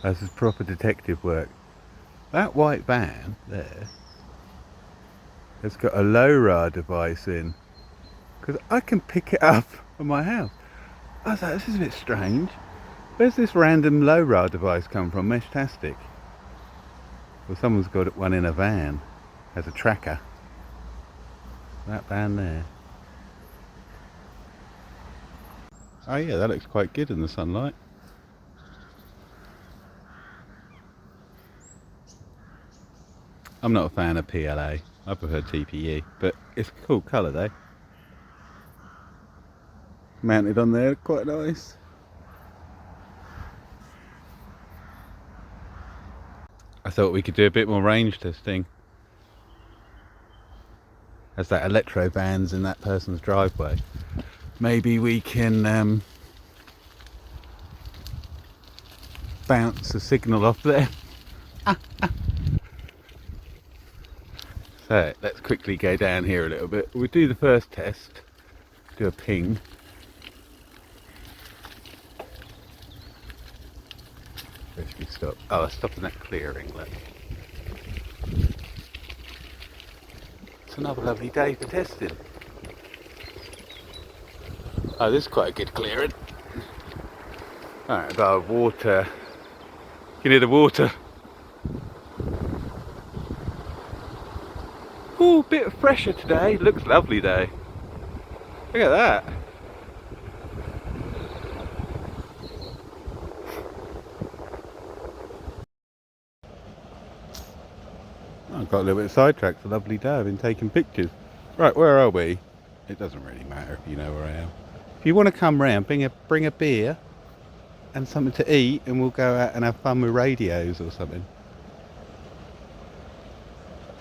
This is proper detective work. That white van there has got a LoRa device in, because I can pick it up on my house. I was like, this is a bit strange. Where's this random LoRa device come from? Meshtastic. Well, someone's got one in a van as a tracker. That van there. Oh yeah, that looks quite good in the sunlight. I'm not a fan of PLA. I prefer TPE, but it's a cool colour though. Mounted on there, quite nice. I thought we could do a bit more range testing. As that electro van's in that person's driveway. Maybe we can bounce a signal off there. So let's quickly go down here a little bit. We'll do the first test. Do a ping. Where should we stop? Oh, stop in that clearing. Look. It's another lovely day for testing. Oh, this is quite a good clearing. Alright, got water. You can hear the water. Ooh, a bit fresher today. Looks lovely though. Look at that. I got a little bit sidetracked. It's a lovely day. I've been taking pictures. Right, where are we? It doesn't really matter if you know where I am. If you want to come round, bring a beer and something to eat, and we'll go out and have fun with radios or something.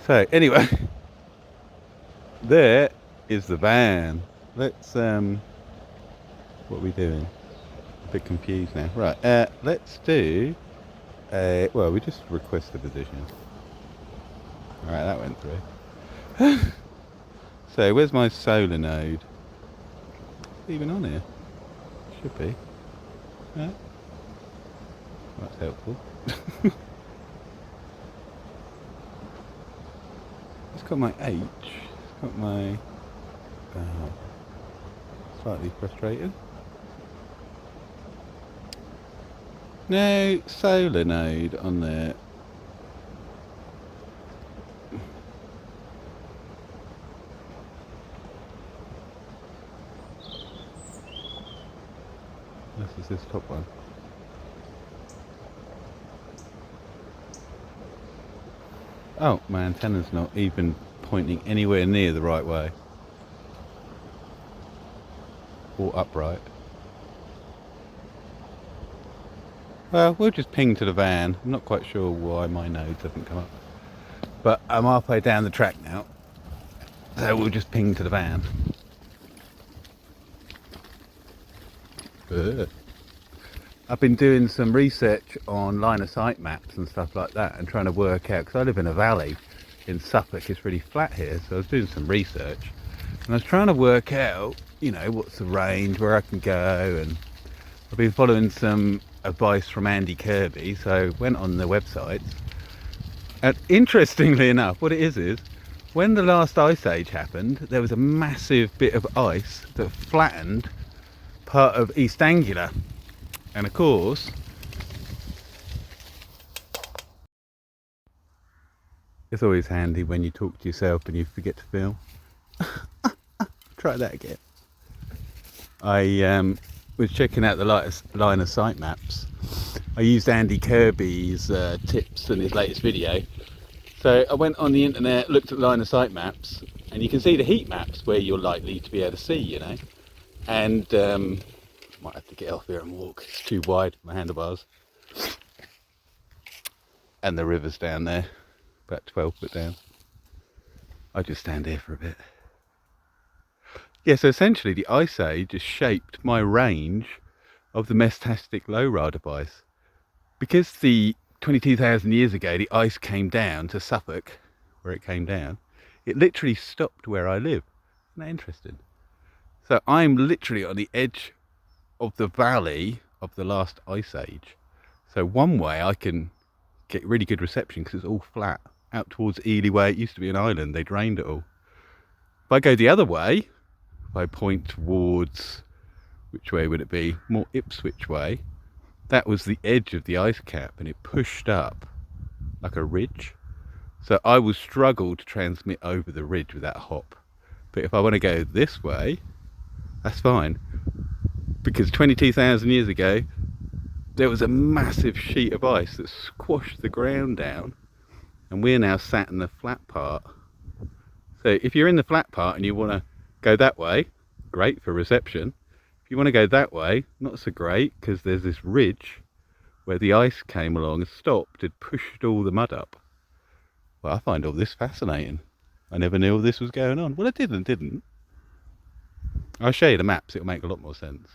So anyway, there is the van. Let's what are we doing? A bit confused now. Right, let's do well, we just request the position. Alright, that went through. So where's my solar node? Even on here? Should be. Right. That's helpful. It's got my H. It's got my slightly frustrated. No solar node on there. This is this top one. Oh, my antenna's not even pointing anywhere near the right way. Or upright. Well, we'll just ping to the van. I'm not quite sure why my nodes haven't come up. But I'm halfway down the track now. So we'll just ping to the van. I've been doing some research on line of sight maps and stuff like that and trying to work out, because I live in a valley in Suffolk, it's really flat here, so I was doing some research and I was trying to work out, you know, what's the range, where I can go, and I've been following some advice from Andy Kirby, so went on the websites, and interestingly enough, what it is when the last ice age happened, there was a massive bit of ice that flattened part of East Anglia. And of course, it's always handy when you talk to yourself and you forget to film. Try that again. I was checking out the line of sight maps. I used Andy Kirby's tips in his latest video. So I went on the internet, looked at line of sight maps, and you can see the heat maps where you're likely to be able to see, you know. And might have to get off here and walk, it's too wide for my handlebars. And the river's down there, about 12 foot down. I'll just stand here for a bit. Yeah, so essentially the ice age has shaped my range of the Meshtastic LoRa device. Because the 22,000 years ago the ice came down to Suffolk, where it came down, it literally stopped where I live. Isn't that interesting? So I'm literally on the edge of the valley of the last ice age. So one way I can get really good reception because it's all flat. Out towards Ely Way, it used to be an island, they drained it all. If I go the other way, if I point towards, which way would it be? More Ipswich way. That was the edge of the ice cap and it pushed up like a ridge. So I will struggle to transmit over the ridge with that hop. But if I want to go this way, that's fine. Because 22,000 years ago, there was a massive sheet of ice that squashed the ground down, and we're now sat in the flat part. So if you're in the flat part and you want to go that way, great for reception. If you want to go that way, not so great, because there's this ridge where the ice came along and stopped, it pushed all the mud up. Well, I find all this fascinating. I never knew all this was going on. Well, I didn't. I'll show you the maps, it'll make a lot more sense.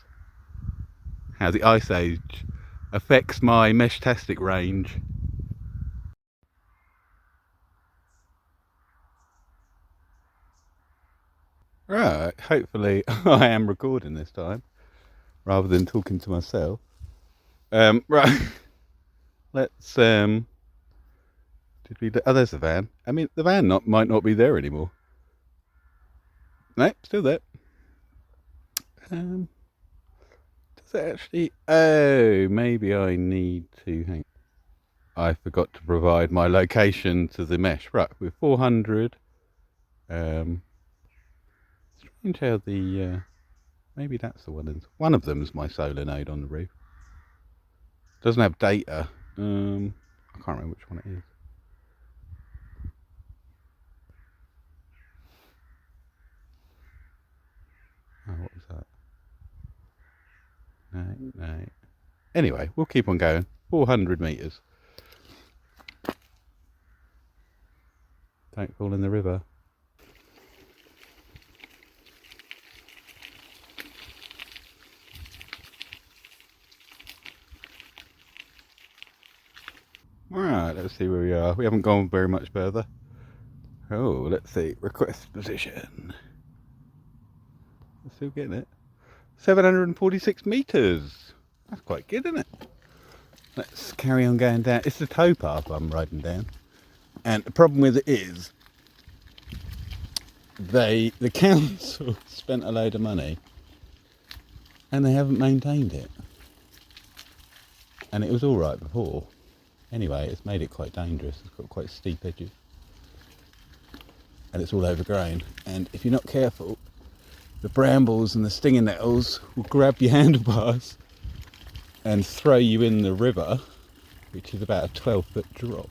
How the Ice Age affects my mesh-tastic range. Right, hopefully I am recording this time, rather than talking to myself. Right, let's, did we, oh, there's the van. I mean, the van might not be there anymore. No, still there. Does it actually, oh, maybe I need to, hang on. I forgot to provide my location to the mesh. Right, we're 400. Strange how the, maybe that's the one. One of them is my solar node on the roof. Doesn't have data. I can't remember which one it is. Oh, what was that? No. Anyway, we'll keep on going. 400 meters. Don't fall in the river. Right, let's see where we are. We haven't gone very much further. Oh, let's see. Request position. We're still getting it. 746 meters. That's quite good, isn't it? Let's carry on going down. It's the towpath I'm riding down. And the problem with it is, the council spent a load of money and they haven't maintained it. And it was all right before. Anyway, it's made it quite dangerous. It's got quite steep edges. And it's all overgrown. And if you're not careful, the brambles and the stinging nettles will grab your handlebars and throw you in the river, which is about a 12-foot drop.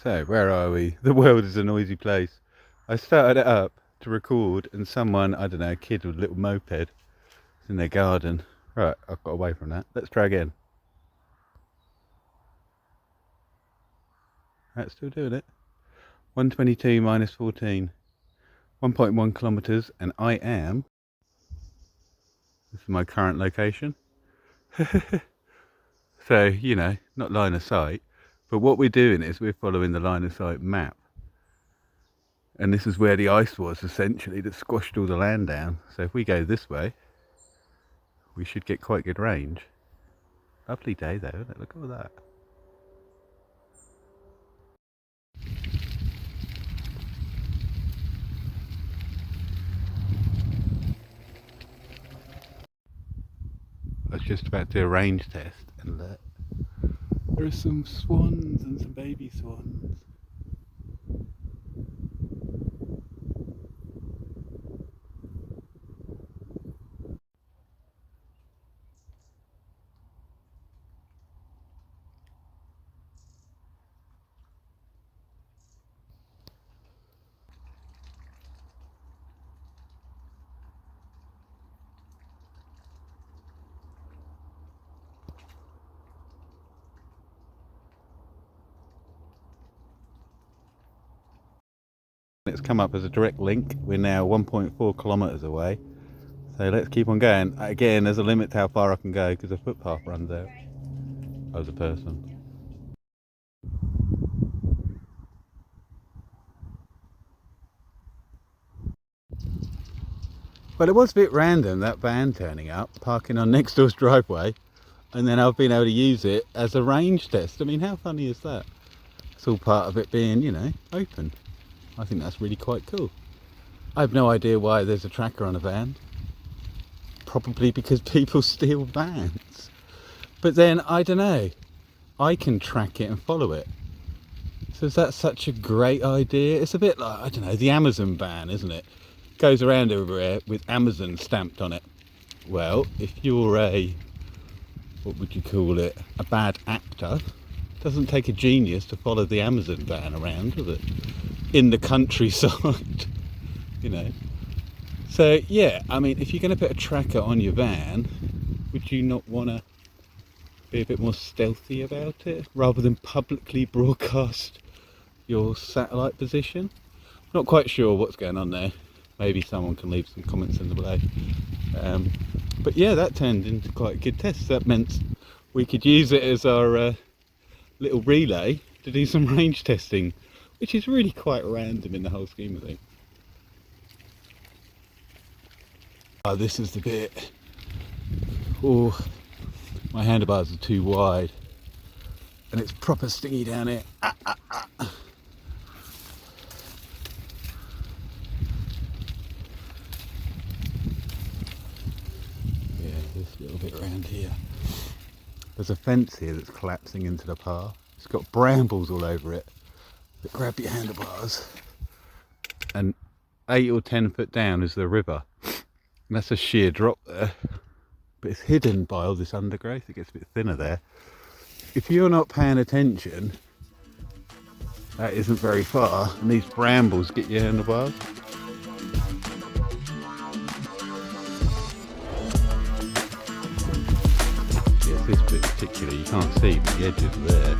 So, where are we? The world is a noisy place. I started it up to record and someone, I don't know, a kid with a little moped is in their garden. Right, I've got away from that. Let's try again. That's still doing it. 122 minus 14. 1.1 kilometers, and I am, this is my current location. So, you know, not line of sight, but what we're doing is we're following the line of sight map. And this is where the ice was, essentially, that squashed all the land down. So if we go this way, we should get quite good range. Lovely day though, isn't it? Look at all that. I was just about to do a range test, and look, there are some swans and some baby swans. It's come up as a direct link. We're now 1.4 kilometers away. So let's keep on going. Again, there's a limit to how far I can go because the footpath runs out. I was a person. Well, it was a bit random, that van turning up, parking on next door's driveway, and then I've been able to use it as a range test. I mean, how funny is that? It's all part of it being, you know, open. I think that's really quite cool. I have no idea why there's a tracker on a van. Probably because people steal vans. But then, I don't know, I can track it and follow it. So is that such a great idea? It's a bit like, I don't know, the Amazon van, isn't it? Goes around everywhere with Amazon stamped on it. Well, if you're a, what would you call it, a bad actor, it doesn't take a genius to follow the Amazon van around, does it? In the countryside, you know. So yeah, I mean, if you're going to put a tracker on your van, would you not want to be a bit more stealthy about it rather than publicly broadcast your satellite position? Not quite sure what's going on there. Maybe someone can leave some comments in the below. But yeah, that turned into quite a good test. That meant we could use it as our little relay to do some range testing, which is really quite random in the whole scheme of things. Oh, this is the bit. Oh, my handlebars are too wide, and it's proper stingy down here. This little bit around here. There's a fence here that's collapsing into the path. It's got brambles all over it that grab your handlebars. And 8 or 10 foot down is the river. And that's a sheer drop there. But it's hidden by all this undergrowth. It gets a bit thinner there. If you're not paying attention, that isn't very far. And these brambles get your handlebars. This bit particularly, you can't see, but the edges are there.